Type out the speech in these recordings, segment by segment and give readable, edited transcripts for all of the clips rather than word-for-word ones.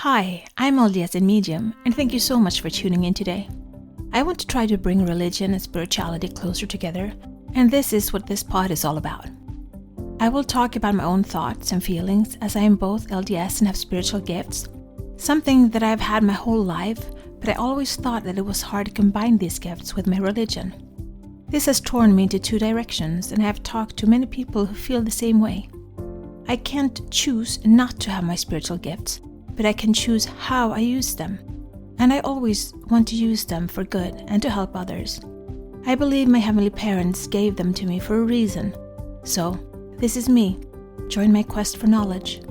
Hi, I'm LDS in Medium, and thank you so much for tuning in today. I want to try to bring religion and spirituality closer together, and this is what this pod is all about. I will talk about my own thoughts and feelings as I am both LDS and have spiritual gifts, something that I've had my whole life, but I always thought that it was hard to combine these gifts with my religion. This has torn me into two directions, and I have talked to many people who feel the same way. I can't choose not to have my spiritual gifts, but I can choose how I use them. And I always want to use them for good and to help others. I believe my heavenly parents gave them to me for a reason. So, this is me. Join my quest for knowledge.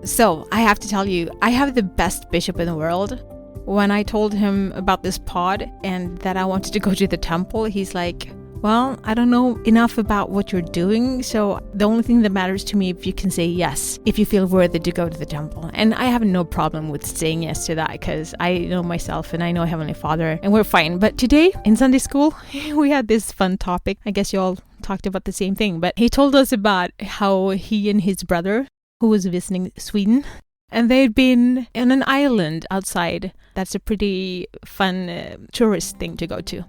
So, I have to tell you, I have the best bishop in the world. When I told him about this pod and that I wanted to go to the temple, he's like, well, I don't know enough about what you're doing, so the only thing that matters to me if you can say yes, if you feel worthy to go to the temple. And I have no problem with saying yes to that because I know myself and I know Heavenly Father and we're fine. But today in Sunday school, we had this fun topic. I guess you all talked about the same thing, but he told us about how he and his brother, who was visiting Sweden, and they'd been on an island outside. That's a pretty fun tourist thing to go to.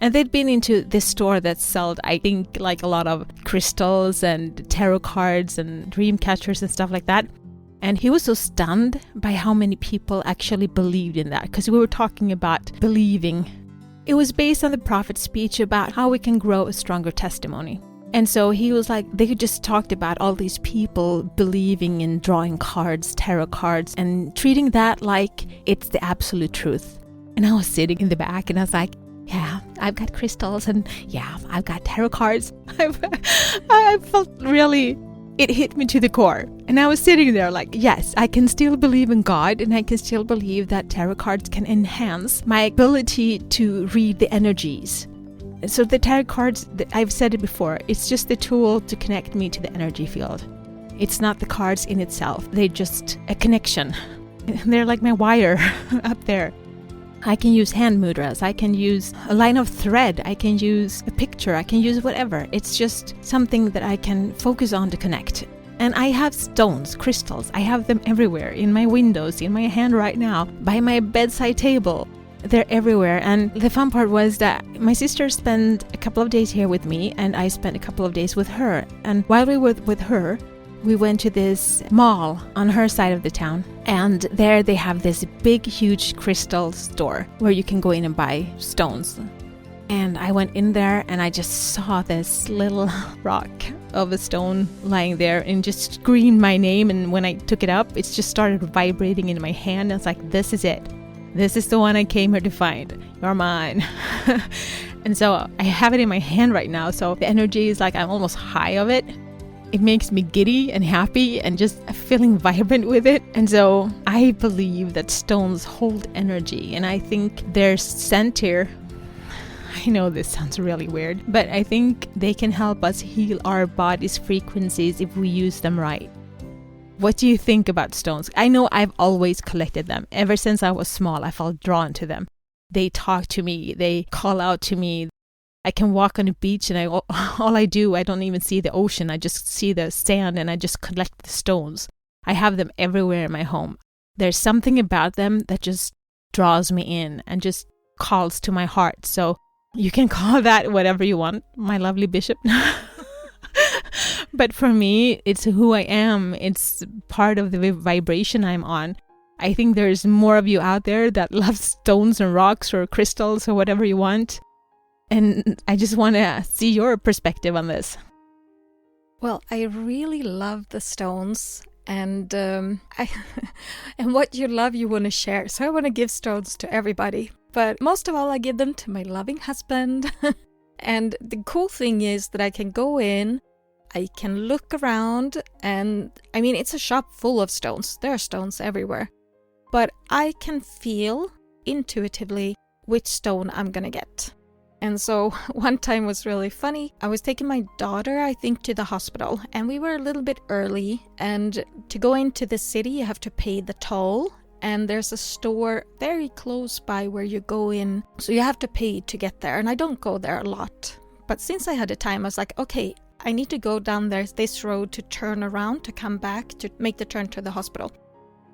And they'd been into this store that sold, I think, like a lot of crystals and tarot cards and dream catchers and stuff like that. And he was so stunned by how many people actually believed in that, because we were talking about believing. It was based on the prophet's speech about how we can grow a stronger testimony. And so he was like, they just talked about all these people believing in drawing cards, tarot cards, and treating that like it's the absolute truth. And I was sitting in the back and I was like, yeah, I've got crystals and yeah, I've got tarot cards. I felt really, it hit me to the core. And I was sitting there like, yes, I can still believe in God and I can still believe that tarot cards can enhance my ability to read the energies. So the tarot cards, I've said it before, it's just the tool to connect me to the energy field. It's not the cards in itself. They're just a connection. They're like my wire up there. I can use hand mudras, I can use a line of thread, I can use a picture, I can use whatever. It's just something that I can focus on to connect. And I have stones, crystals, I have them everywhere, in my windows, in my hand right now, by my bedside table. They're everywhere. And the fun part was that my sister spent a couple of days here with me and I spent a couple of days with her. And while we were with her, we went to this mall on her side of the town, and there they have this big, huge crystal store where you can go in and buy stones. And I went in there and I just saw this little rock of a stone lying there and just screamed my name. And when I took it up, it just started vibrating in my hand. I was like, this is it. This is the one I came here to find. You're mine. And so I have it in my hand right now. So the energy is like I'm almost high of it. It makes me giddy and happy and just feeling vibrant with it. And so I believe that stones hold energy. And I think they're sent here. I know this sounds really weird, but I think they can help us heal our body's frequencies if we use them right. What do you think about stones? I know I've always collected them. Ever since I was small, I felt drawn to them. They talk to me. They call out to me. I can walk on a beach and all I do, I don't even see the ocean. I just see the sand and I just collect the stones. I have them everywhere in my home. There's something about them that just draws me in and just calls to my heart. So you can call that whatever you want, my lovely bishop. But for me, it's who I am. It's part of the vibration I'm on. I think there's more of you out there that love stones and rocks or crystals or whatever you want. And I just want to see your perspective on this. Well, I really love the stones, and and what you love, you want to share. So I want to give stones to everybody, but most of all, I give them to my loving husband. And the cool thing is that I can go in, I can look around, and I mean, it's a shop full of stones. There are stones everywhere, but I can feel intuitively which stone I'm gonna get. And so one time was really funny. I was taking my daughter, I think, to the hospital, and we were a little bit early. And to go into the city, you have to pay the toll. And there's a store very close by where you go in. So you have to pay to get there. And I don't go there a lot. But since I had the time, I was like, okay, I need to go down there this road to turn around to come back to make the turn to the hospital.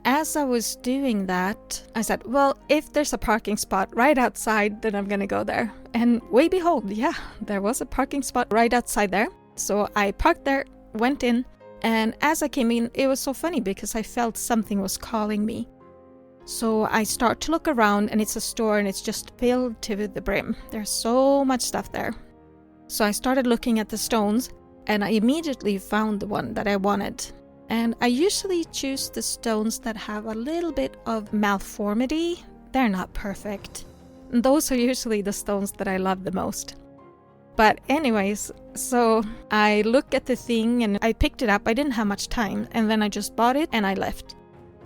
as I was doing that, I said, well, if there's a parking spot right outside, then I'm going to go there. And way behold, yeah, there was a parking spot right outside there. So I parked there, went in, and as I came in, it was so funny because I felt something was calling me. So I start to look around, and it's a store and it's just filled to the brim. There's so much stuff there. So I started looking at the stones, and I immediately found the one that I wanted. And I usually choose the stones that have a little bit of malformity. They're not perfect. And those are usually the stones that I love the most. But anyways, so I looked at the thing and I picked it up. I didn't have much time. And then I just bought it and I left.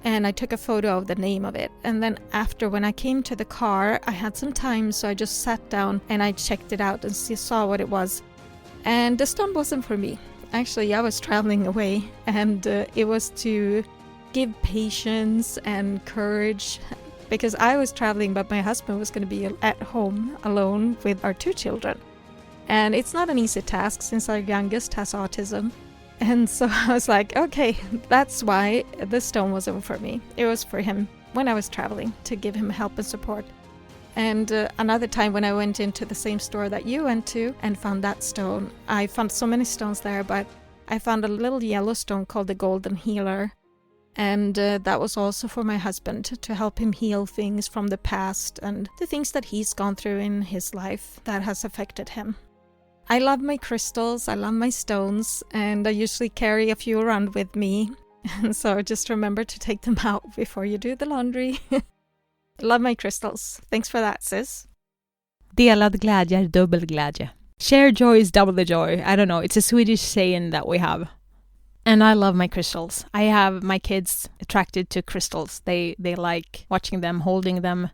And I took a photo of the name of it. And then after, when I came to the car, I had some time. So I just sat down and I checked it out and saw what it was. And the stone wasn't for me. Actually, I was traveling away, and it was to give patience and courage, because I was traveling, but my husband was going to be at home alone with our 2 children. And it's not an easy task since our youngest has autism. And so I was like, okay, that's why the stone wasn't for me. It was for him when I was traveling, to give him help and support. And another time when I went into the same store that you went to and found that stone, I found so many stones there, but I found a little yellow stone called the Golden Healer. And that was also for my husband, to help him heal things from the past and the things that he's gone through in his life that has affected him. I love my crystals, I love my stones, and I usually carry a few around with me. And so just remember to take them out before you do the laundry. Love my crystals. Thanks for that, sis. Delad glädje är dubbel glädje. Shared joy is double the joy. I don't know. It's a Swedish saying that we have. And I love my crystals. I have my kids attracted to crystals. They like watching them, holding them.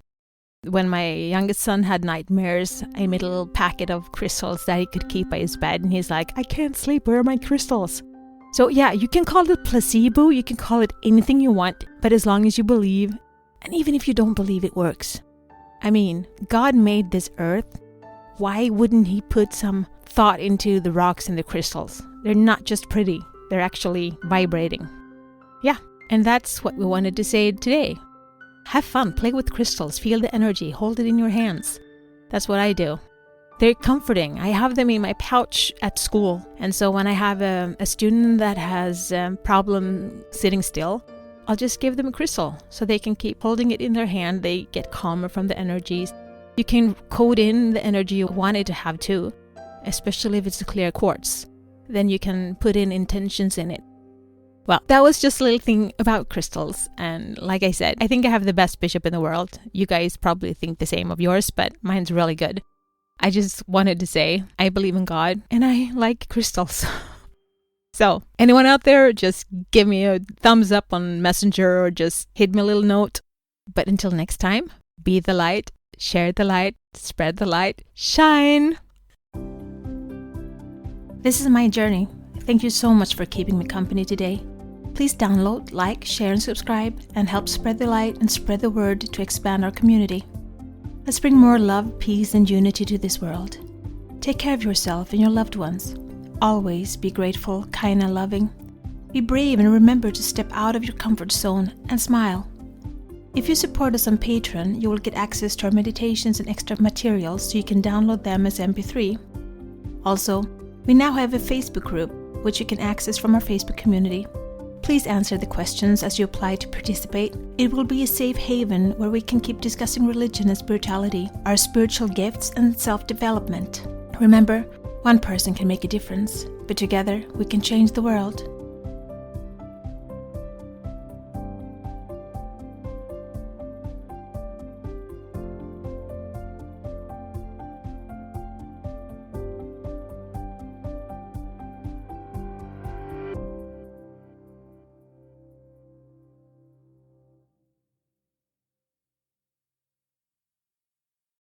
When my youngest son had nightmares, I made a little packet of crystals that he could keep by his bed. And he's like, I can't sleep. Where are my crystals? So yeah, you can call it placebo. You can call it anything you want. But as long as you believe, and even if you don't believe, it works. I mean, God made this earth. Why wouldn't he put some thought into the rocks and the crystals? They're not just pretty. They're actually vibrating. Yeah, and that's what we wanted to say today. Have fun, play with crystals, feel the energy, hold it in your hands. That's what I do. They're comforting. I have them in my pouch at school. And so when I have a student that has a problem sitting still, I'll just give them a crystal so they can keep holding it in their hand. They get calmer from the energies. You can code in the energy you want it to have too, especially if it's a clear quartz. Then you can put in intentions in it. Well, that was just a little thing about crystals. And like I said, I think I have the best bishop in the world. You guys probably think the same of yours, but mine's really good. I just wanted to say I believe in God and I like crystals. So, anyone out there, just give me a thumbs up on Messenger or just hit me a little note. But until next time, be the light, share the light, spread the light, shine! This is my journey. Thank you so much for keeping me company today. Please download, like, share and subscribe and help spread the light and spread the word to expand our community. Let's bring more love, peace and unity to this world. Take care of yourself and your loved ones. Always be grateful, kind and loving. Be brave and remember to step out of your comfort zone and smile. If you support us on Patreon, you will get access to our meditations and extra materials so you can download them as MP3. Also, we now have a Facebook group which you can access from our Facebook community. Please answer the questions as you apply to participate. It will be a safe haven where we can keep discussing religion and spirituality, our spiritual gifts and self-development. Remember, one person can make a difference, but together we can change the world.